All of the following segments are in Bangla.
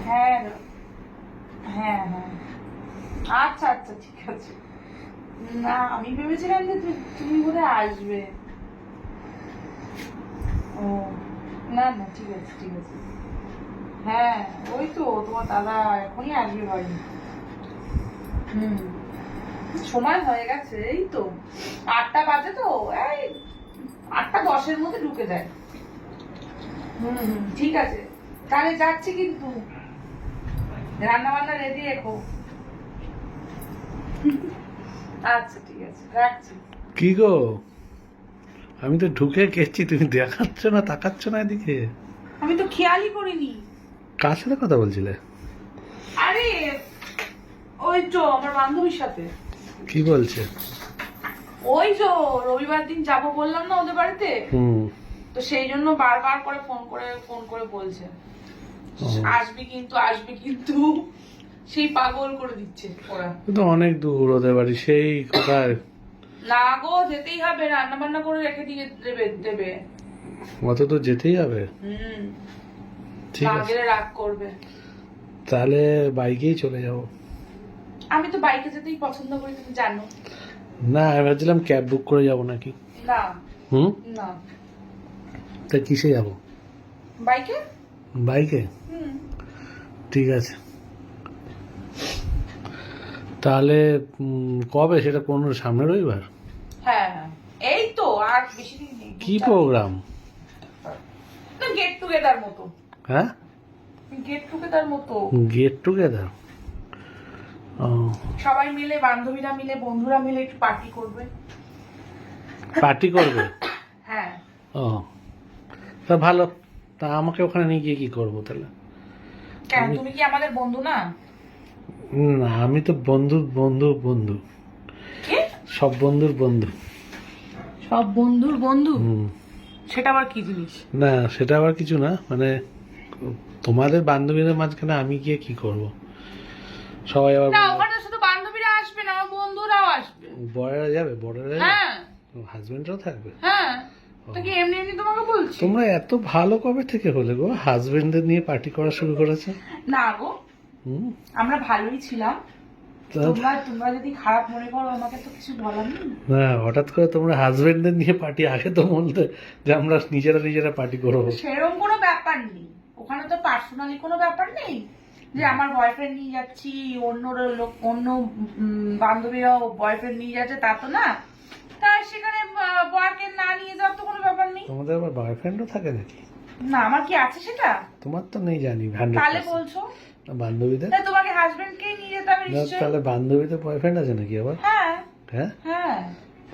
হ্যাঁ হ্যাঁ হ্যাঁ, আচ্ছা আচ্ছা ঠিক আছে। না আমি ভেবেছিলাম যে তুমি বোধহয় আসবে। ও না না, ঠিক আছে ঠিক আছে। হ্যাঁ ওই তো তোমার দাদা এখনই আসবে বাড়ি। হুম, সময় হয়ে গেছে, এই তো 8টা বাজে তো, এই 8টা 10-এর মধ্যে ঢুকে যায়। হুম হুম, ঠিক আছে তাহলে যাচ্ছি, কিন্তু রান্না বান্না রেডি রেখো। আচ্ছা ঠিক আছে, রাখছি। কি গো, আমি তো ঢুকে গেছি, তুমি দেখাচ্ছ না, তাকাচ্ছ না এদিকে। আমি তো খেয়ালই করিনি। কার সাথে কথা বলছিলে? আরে ওই তো আমার বান্ধবীর সাথে। কি বলছে? ওই তো রবিবার দিন যাবো বললাম না ওদের বাড়িতে, হুম। তো সেই জন্য বারবার করে ফোন করে বলছে আসবি কিন্তু আসবি কিন্তু, সেই পাগল করে দিচ্ছে ওরা। তো অনেক দূর ওদের বাড়ি, সেই কোথায়? না গো, যেতেই হবে, রান্না বান্না করে রেখে দিয়ে দেবে। অত তো যেতেই হবে। হুম, ঠিক না আছে, গেলে রাগ করবে। তাহলে বাইকেই চলে যাবো। আমি তো বাইকে যেতেই পছন্দ করি, তুমি জানো। না, আমি ভাবছিলাম ক্যাব বুক করে যাবো নাকি। না হুম, না, তা কিসে যাবো? বাইকে। বাইকে? হুম, ঠিক আছে, তাহলে কবে সেটা? কোন সামনের রবিবার? হ্যাঁ হ্যাঁ, এই তো আর বেশি দিন নেই। কি প্রোগ্রাম? গেট টুগেদার মতো। হ্যাঁ, গেট টুগেদার মতো, গেট টুগেদার। ও, সবাই মিলে, বান্ধবীরা মিলে, বন্ধুরা মিলে একটু পার্টি করবে। পার্টি করবে? হ্যাঁ। ও, তা ভালো। তা আমাকে ওখানে নিয়ে গিয়ে কি করবো তাহলে? কেন, তুমি কি আমাদের বন্ধু না? না, আমি তো বন্ধু বন্ধু বন্ধু, কি? সব বন্ধুর বন্ধু। সব বন্ধুর বন্ধু? হুম। সেটা আবার কি জিনিস? না, সেটা আবার কিছু না, মানে তোমাদের বান্ধবীদের মাঝখানে আমি গিয়ে কি করব? সবাই আবার না, ওখানে শুধু বান্ধবীরা আসবে না, আমার বন্ধুরাও আসবে। বড়রা যাবে? বড়রা যাবে? হ্যাঁ হাজবেন্ডরাও থাকবে? হ্যাঁ, তো কি এমনি এমনি তোমাকে বলছি? তোমরা এত ভালো কবে থেকে হলে গো, হাজবেন্ডদের নিয়ে পার্টি করা শুরু করেছে? না গো, হুম। আমরা ভালোই ছিলাম। তা- তোমরা যদি খারাপ মনে করো আমাকে তো কিছু বলার নেই। না, হঠাৎ করে তোমরা হাজবেন্ডদের নিয়ে পার্টি, আগে তো বলতে যে আমরা নিজেরা পার্টি করবো। সেরকম কোনো ব্যাপার নেই, ওখানে তো পার্সোনালি কোনো ব্যাপার নেই যে আমার বয়ফ্রেন্ড নিয়ে যাচ্ছি, অন্য বান্ধবীরা বয়ফ্রেন্ড নিয়ে যাচ্ছে, তা তো না। তাই সেখানে বয়কে না নিয়ে যাওয়ার তো কোনো ব্যাপার নেই। তোমাদের আবার বয়ফ্রেন্ডও থাকে নাকি? না, আমার কি আছে সেটা? তোমার তো নেই জানি, তাহলে 100%। বলছো বান্ধবীদের? তাহলে তোমাকে হাজবেন্ডকে নিয়ে যেতে হবে না, নিশ্চয়ই। তাহলে বান্ধবীদের বয়ফ্রেন্ড আছে নাকি আবার? হ্যাঁ হ্যাঁ, হ্যাঁ,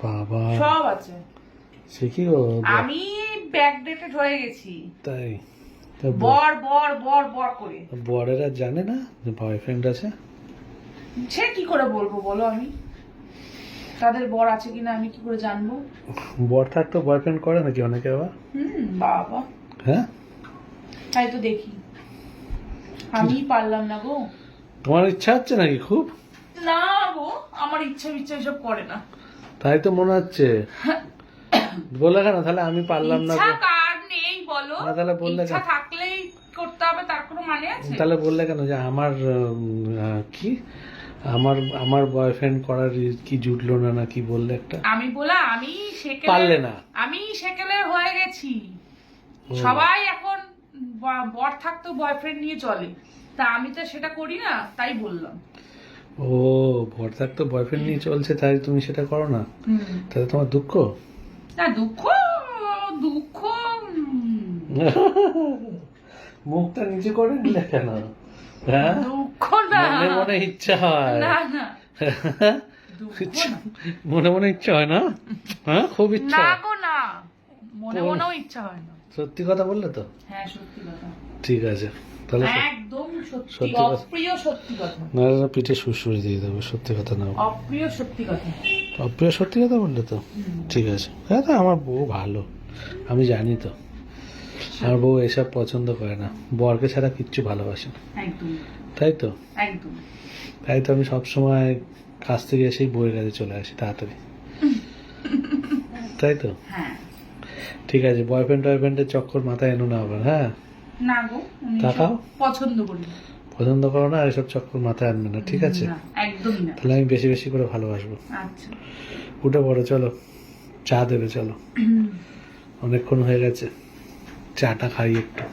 বাবা, সব আছে। সে কি গো? আমি ব্যাকডেটেড হয়ে গেছি, তাই? তা বর বর বর বর করে। বরেরা জানে না যে বয়ফ্রেন্ড আছে? সে কি করে বলবো বলো, আমি তাদের বর আছে কিনা আমি কি করে জানবো? বর থাকতো বয়ফ্রেন্ড করে নাকি অনেকে আবার? বাবা, হ্যাঁ, তাই তো দেখি, আমি পারলাম না গো। তোমার ইচ্ছা হচ্ছে নাকি খুব? না গো, আমার ইচ্ছা এসব করে না। তাই তো মনে হচ্ছে। বললে কেন তাহলে আমি পারলাম না ইচ্ছা গো? কার নেই বলো? না, তাহলে বললে ইচ্ছা কেন? থাকলেই করতে হবে, তার কোনো মানে আছে? তাহলে বললে কেন যে আমার কি, আমার আমার বয়ফ্রেন্ড করার কি জুটলো না, নাকি বললে একটা? আমি বলা, আমি পারলে না? আমি সেকেলে হয়ে গেছি। ও। সবাই এখন বর থাকতো বয়ফ্রেন্ড নিয়ে চলে, তা আমি তো সেটা করি না, তাই বললাম। ও, বর থাকতো বয়ফ্রেন্ড নিয়ে চলছে, তাই তুমি সেটা করো না? তাহলে তোমার দুঃখ? না, দুঃখ দুঃখ মুখটা নিচে করে নিলে কেন? হ্যাঁ, দুঃখ না, মনে মনে ইচ্ছা হয়। না না, দুঃখ না। মনে মনে ইচ্ছা হয় না? হ্যাঁ, খুব ইচ্ছা না হয়। গো না, মনে মনেও ইচ্ছা হয় না। সত্যি কথা বললে তো? হ্যাঁ সত্যি কথা, ঠিক আছে, তাহলে একদম সত্যি, সত্যি কথা। অপ্রিয় সত্যি কথা, না না, পিঠে সুরসুরি দিয়ে দেবে, সত্যি কথা না। অপ্রিয় সত্যি কথা। অপ্রিয় সত্যি কথা বললে তো? ঠিক আছে, হ্যাঁ, তো আমার বউ ভালো, আমি জানি তো। আমার বউ এসব পছন্দ করে না, বরকে ছাড়া কিচ্ছু ভালোবাসে না। একদম তাই তো? একদম। তাই তো আমি সবসময় কাছ থেকে এসেই বইয়ের কাছে চলে আসি তাড়াতাড়ি। তাই তো? হ্যাঁ। ঠিক আছে, বয়ফ্রেন্ডের চক্কর মাথায় এনো না আবার, হ্যাঁ? না গো, আমি তাকাও। এসব পছন্দ করি না। পছন্দ করো না আর এসব চক্কর মাথায় আনবে না, ঠিক আছে? না, একদমই না। তাহলে আমি বেশি বেশি করে ভালোবাসবো। আচ্ছা। উঠে পড়ো, চলো চা দেবে, চলো। অনেকক্ষণ হয়ে গেছে, চাটা খাই একটু।